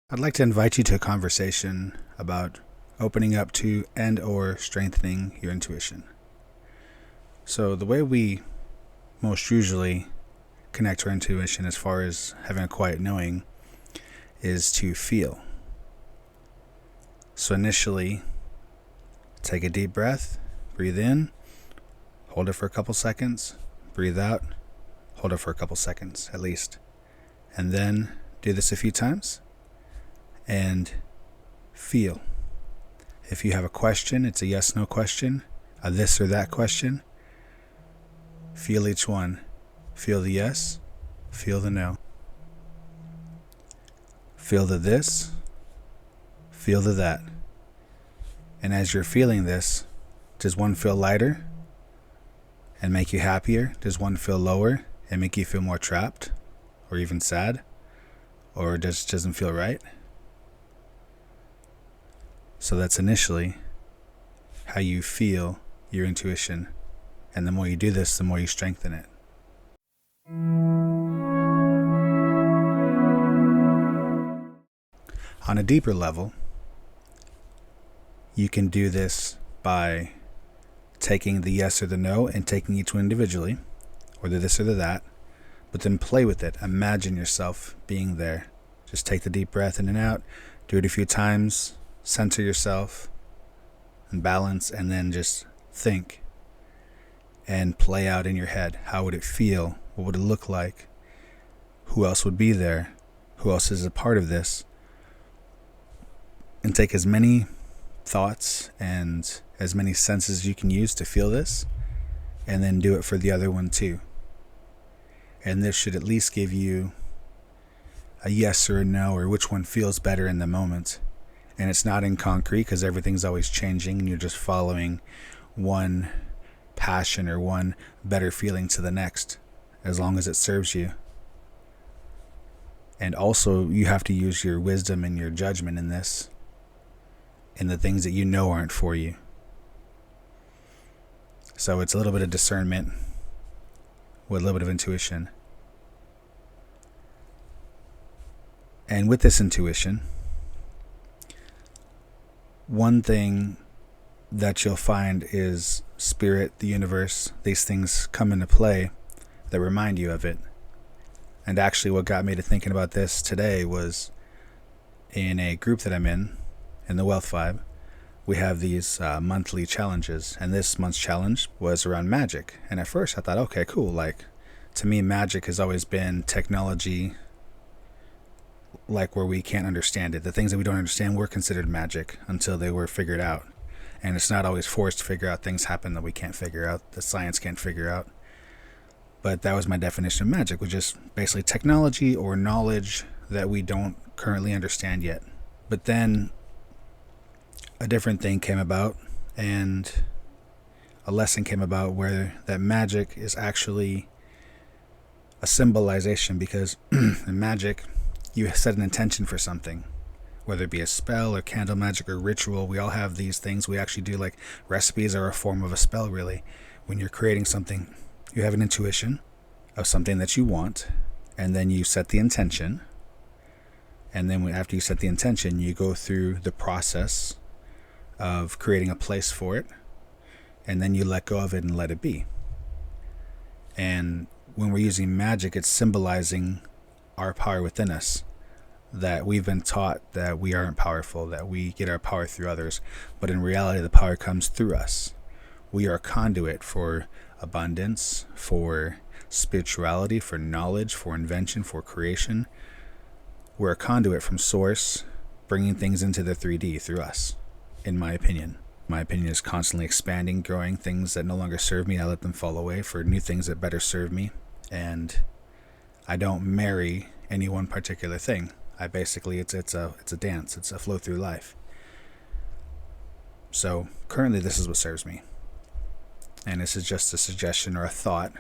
I'd like to invite you to a conversation about opening up to and or strengthening your intuition. So the way we most usually connect to our intuition as far as having a quiet knowing is to feel. So initially, take a deep breath, breathe in, hold it for a couple seconds, breathe out, hold it for a couple seconds at least. And then do this a few times and feel. If you have a question, it's a yes/no question, a this or that question. Feel each one. Feel the yes, feel the no. Feel the this, feel the that. And as you're feeling this, does one feel lighter and make you happier? Does one feel lower and make you feel more trapped or even sad? Or just doesn't feel right? So that's initially how you feel your intuition. And the more you do this, the more you strengthen it. On a deeper level, you can do this by taking the yes or the no and taking each one individually, or the this or the that, but then play with it. Imagine yourself being there. Just take the deep breath in and out, do it a few times, center yourself and balance, and then just think and play out in your head. How would it feel? What would it look like? Who else would be there? Who else is a part of this? And take as many thoughts and as many senses you can use to feel this, and then do it for the other one too. And this should at least give you a yes or a no, or which one feels better in the moment. And it's not in concrete, because everything's always changing and you're just following one passion or one better feeling to the next, as long as it serves you. And also, you have to use your wisdom and your judgment in this, in the things that you know aren't for you. So it's a little bit of discernment with a little bit of intuition. And with this intuition, one thing that you'll find is spirit, the universe, these things come into play that remind you of it. And actually what got me to thinking about this today was in a group that I'm in the Wealth Vibe, we have these monthly challenges. And this month's challenge was around magic. And at first I thought, okay, cool. Like, to me, magic has always been technology, like where we can't understand it. The things that we don't understand were considered magic until they were figured out. And it's not always forced to figure out. Things happen that we can't figure out, that science can't figure out. But that was my definition of magic, which is basically technology or knowledge that we don't currently understand yet. But then a different thing came about, and a lesson came about where that magic is actually a symbolization, because in magic, you set an intention for something, whether it be a spell or candle magic or ritual. We all have these things we actually do. Like, recipes are a form of a spell, really. When you're creating something, you have an intuition of something that you want, and then you set the intention. And then after you set the intention, you go through the process of creating a place for it, and then you let go of it and let it be. And when we're using magic, it's symbolizing our power within us, that we've been taught that we aren't powerful, that we get our power through others, but in reality the power comes through us. We are a conduit for abundance, for spirituality, for knowledge, for invention, for creation. We're a conduit from source, bringing things into the 3D through us, in my opinion. My opinion is constantly expanding, growing. Things that no longer serve me, I let them fall away for new things that better serve me. And I don't marry any one particular thing. I basically, it's a dance. It's a flow through life. So currently this is what serves me. And this is just a suggestion or a thought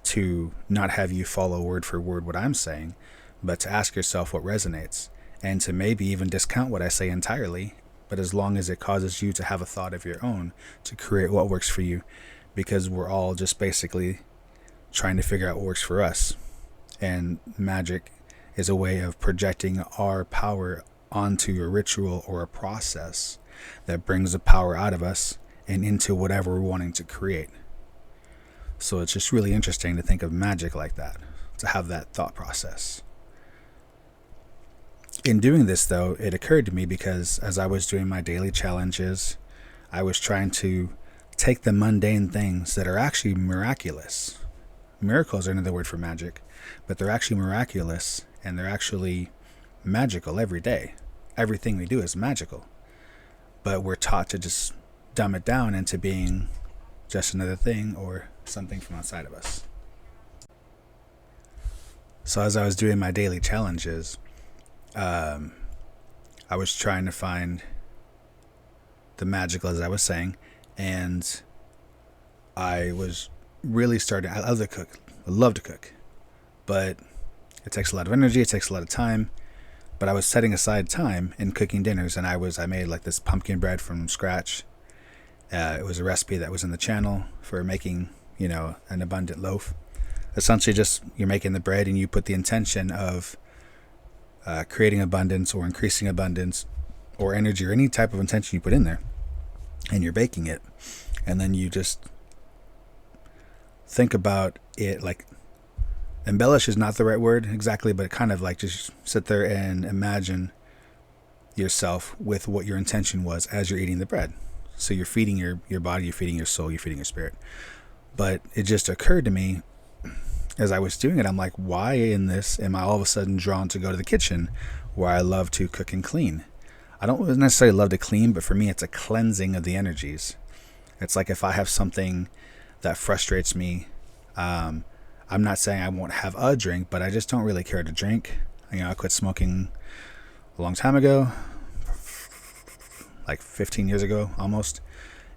to not have you follow word for word what I'm saying, but to ask yourself what resonates, and to maybe even discount what I say entirely, but as long as it causes you to have a thought of your own to create what works for you, because we're all just basically trying to figure out what works for us. And magic is a way of projecting our power onto a ritual or a process that brings the power out of us and into whatever we're wanting to create. So it's just really interesting to think of magic like that, to have that thought process. In doing this, though, it occurred to me because as I was doing my daily challenges, I was trying to take the mundane things that are actually miraculous. Miracles are another word for magic, but they're actually miraculous, and they're actually magical every day. Everything we do is magical. But we're taught to just dumb it down into being just another thing or something from outside of us. So as I was doing my daily challenges, I was trying to find the magical, as I was saying, and I was really starting. I love to cook, but it takes a lot of energy. It takes a lot of time. But I was setting aside time in cooking dinners, and I made like this pumpkin bread from scratch. It was a recipe that was in the channel for making, an abundant loaf. Essentially, just you're making the bread and you put the intention of creating abundance or increasing abundance or energy or any type of intention you put in there, and you're baking it. And then you just think about it like, embellish is not the right word exactly, but kind of like just sit there and imagine yourself with what your intention was as you're eating the bread. So you're feeding your body, you're feeding your soul, you're feeding your spirit. But it just occurred to me as I was doing it, I'm like, why in this am I all of a sudden drawn to go to the kitchen where I love to cook and clean? I don't necessarily love to clean, but for me, it's a cleansing of the energies. It's like if I have something that frustrates me, I'm not saying I won't have a drink, but I just don't really care to drink. I quit smoking a long time ago, like 15 years ago almost,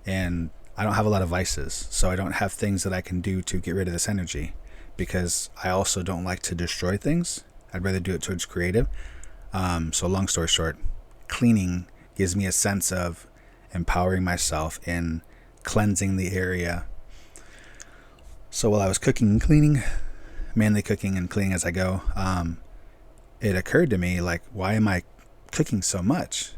and I don't have a lot of vices, so I don't have things that I can do to get rid of this energy, because I also don't like to destroy things. I'd rather do it towards creative. So long story short, cleaning gives me a sense of empowering myself in cleansing the area. So while I was cooking and cleaning, mainly cooking and cleaning as I go, it occurred to me, like, why am I cooking so much?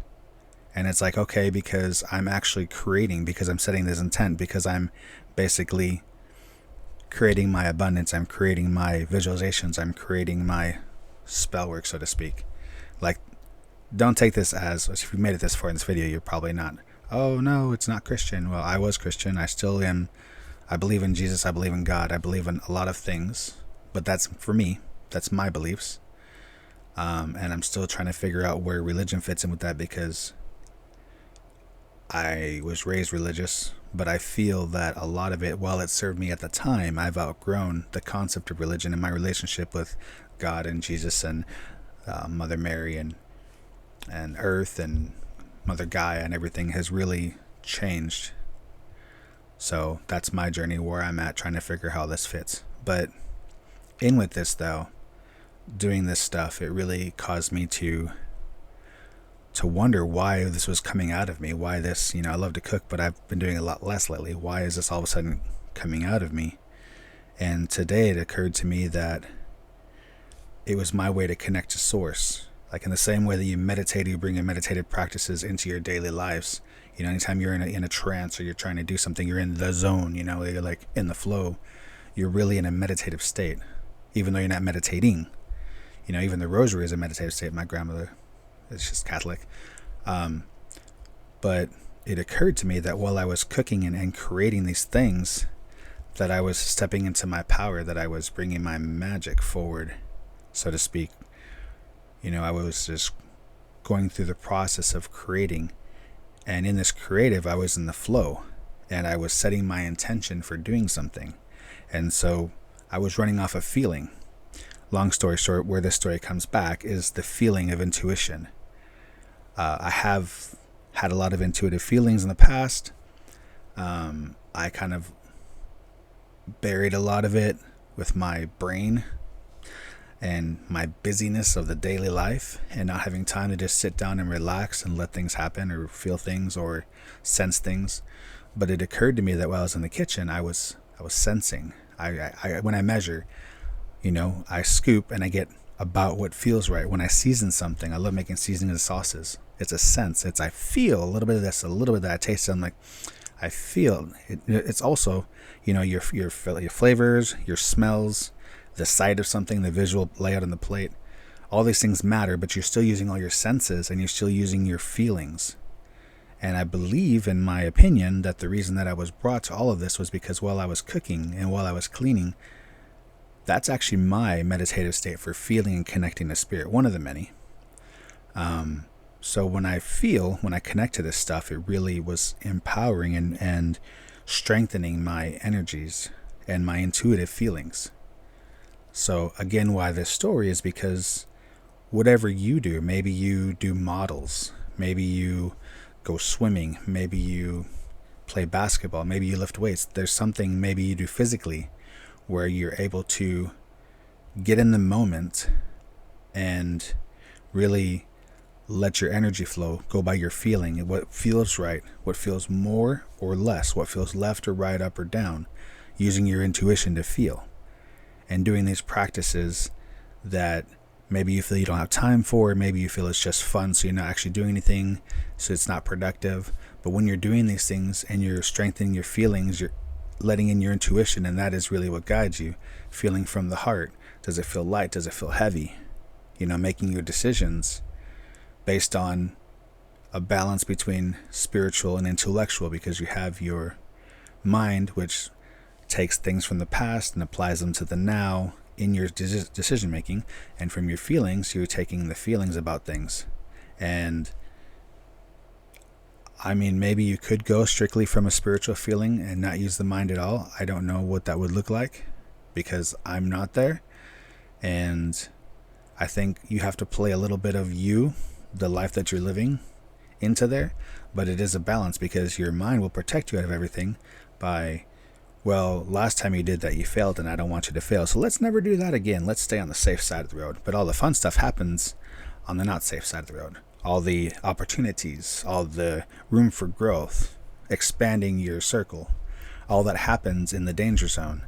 And it's like, okay, because I'm actually creating, because I'm setting this intent, because I'm basically creating my abundance, I'm creating my visualizations, I'm creating my spell work, so to speak. Like, don't take this as, if you made it this far in this video, you're probably not, oh no, it's not Christian. Well, I was Christian, I still am. I believe in Jesus, I believe in God, I believe in a lot of things, but that's for me, that's my beliefs. And I'm still trying to figure out where religion fits in with that, because I was raised religious, but I feel that a lot of it, while it served me at the time, I've outgrown the concept of religion, and my relationship with God and Jesus and Mother Mary and Earth and Mother Gaia and everything has really changed. So that's my journey, where I'm at, trying to figure how this fits. But in with this, though, doing this stuff, it really caused me to wonder why this was coming out of me. Why this, I love to cook, but I've been doing a lot less lately. Why is this all of a sudden coming out of me? And today it occurred to me that it was my way to connect to source. Like in the same way that you meditate, you bring your meditative practices into your daily lives. Anytime you're in a trance or you're trying to do something, you're in the zone, you're like in the flow. You're really in a meditative state, even though you're not meditating. Even the rosary is a meditative state. My grandmother, it's just Catholic. But it occurred to me that while I was cooking and creating these things, that I was stepping into my power, that I was bringing my magic forward, so to speak. I was just going through the process of creating. And in this creative, I was in the flow, and I was setting my intention for doing something. And so I was running off a feeling. Long story short, where this story comes back is the feeling of intuition. I have had a lot of intuitive feelings in the past. I kind of buried a lot of it with my brain and my busyness of the daily life, and not having time to just sit down and relax and let things happen or feel things or sense things. But it occurred to me that while I was in the kitchen, I was sensing. I when I measure, I scoop and I get about what feels right. When I season something, I love making seasoning of sauces. It's a sense. I feel a little bit of this, a little bit of that. I taste it. I'm like, I feel it. It's also, your flavors, your smells, the sight of something, the visual layout on the plate. All these things matter, but you're still using all your senses and you're still using your feelings. And I believe, in my opinion, that the reason that I was brought to all of this was because while I was cooking and while I was cleaning, that's actually my meditative state for feeling and connecting to spirit, one of the many. So when I connect to this stuff, it really was empowering and strengthening my energies and my intuitive feelings. So again, why this story is because whatever you do, maybe you do models, maybe you go swimming, maybe you play basketball, maybe you lift weights. There's something maybe you do physically where you're able to get in the moment and really let your energy flow, go by your feeling, what feels right, what feels more or less, what feels left or right, up or down, using your intuition to feel. And doing these practices that maybe you feel you don't have time for, maybe you feel it's just fun, so you're not actually doing anything, so it's not productive. But when you're doing these things and you're strengthening your feelings, you're letting in your intuition, and that is really what guides you. Feeling from the heart. Does it feel light? Does it feel heavy? Making your decisions based on a balance between spiritual and intellectual, because you have your mind, which takes things from the past and applies them to the now in your decision making, and from your feelings, you're taking the feelings about things. And maybe you could go strictly from a spiritual feeling and not use the mind at all. I don't know what that would look like because I'm not there. And I think you have to play a little bit of you, the life that you're living, into there. But it is a balance, because your mind will protect you out of everything by, well, last time you did that, you failed, and I don't want you to fail. So let's never do that again. Let's stay on the safe side of the road. But all the fun stuff happens on the not safe side of the road. All the opportunities, all the room for growth, expanding your circle, all that happens in the danger zone,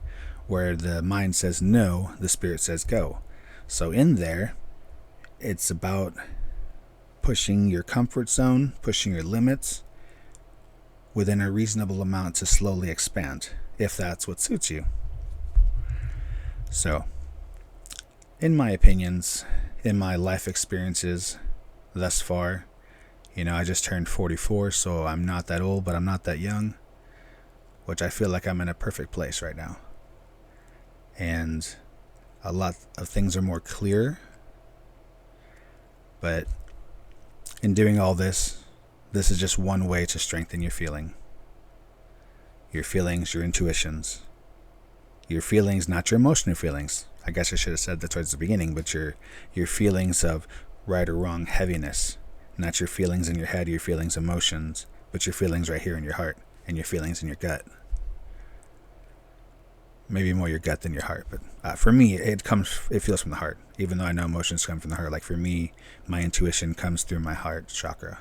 where the mind says no, the spirit says go. So in there, it's about pushing your comfort zone, pushing your limits within a reasonable amount to slowly expand, if that's what suits you. So, in my opinions, in my life experiences thus far, I just turned 44, so I'm not that old, but I'm not that young, which I feel like I'm in a perfect place right now. And a lot of things are more clear, but in doing all this, this is just one way to strengthen your feelings, your intuitions. Your feelings, not your emotional feelings. I guess I should have said that towards the beginning, but your feelings of right or wrong, heaviness. Not your feelings in your head, your feelings, emotions, but your feelings right here in your heart and your feelings in your gut. Maybe more your gut than your heart, but for me, it feels from the heart. Even though I know emotions come from the heart, like for me, my intuition comes through my heart chakra,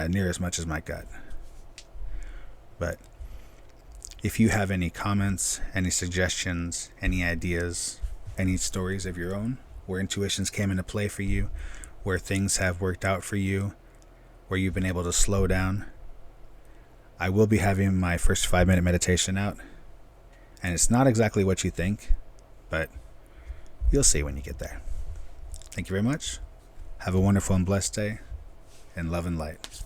near as much as my gut. But if you have any comments, any suggestions, any ideas, any stories of your own, where intuitions came into play for you, where things have worked out for you, where you've been able to slow down, I will be having my first 5-minute meditation out. And it's not exactly what you think, but you'll see when you get there. Thank you very much. Have a wonderful and blessed day, and love and light.